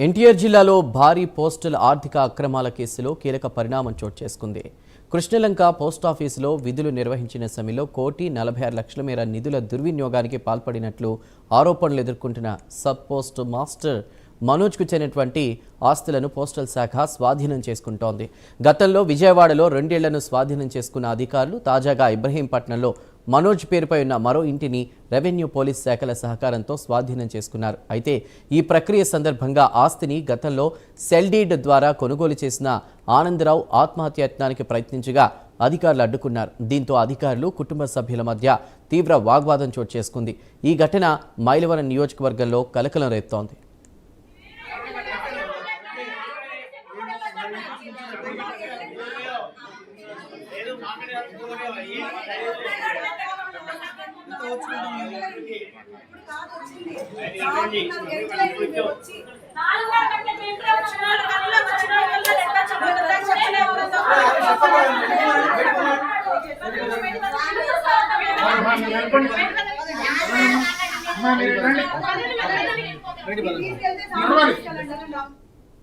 ఎన్టీఆర్ జిల్లాలో భారీ పోస్టల్ ఆర్థిక అక్రమాల కేసులో కీలక పరిణామం చోటు చేసుకుంది. కృష్ణలంక పోస్టాఫీసులో విధులు నిర్వహించిన సమయంలో 1,46,00,000 మేర నిధుల దుర్వినియోగానికి పాల్పడినట్లు ఆరోపణలు ఎదుర్కొంటున్న సబ్ పోస్ట్ మాస్టర్ మనోజ్కు చెందినటువంటి ఆస్తులను పోస్టల్ శాఖ స్వాధీనం చేసుకుంటోంది. గతంలో విజయవాడలో 2 ఏళ్లను స్వాధీనం చేసుకున్న అధికారులు తాజాగా ఇబ్రహీంపట్నంలో మనోజ్ పేరుపై ఉన్న మరో ఇంటిని రెవెన్యూ పోలీస్ శాఖల సహకారంతో స్వాధీనం చేసుకున్నారు. అయితే ఈ ప్రక్రియ సందర్భంగా ఆస్తిని గతంలో సెల్ డీడ్ ద్వారా కొనుగోలు చేసిన ఆనందరావు ఆత్మహత్యాయత్నానికి ప్రయత్నించగా అధికారులు అడ్డుకున్నారు. దీంతో అధికారులు కుటుంబ సభ్యుల మధ్య తీవ్ర వాగ్వాదం చోటు చేసుకుంది. ఈ ఘటన మైలవరం నియోజకవర్గంలో కలకలం రేపుతోంది. రెడీ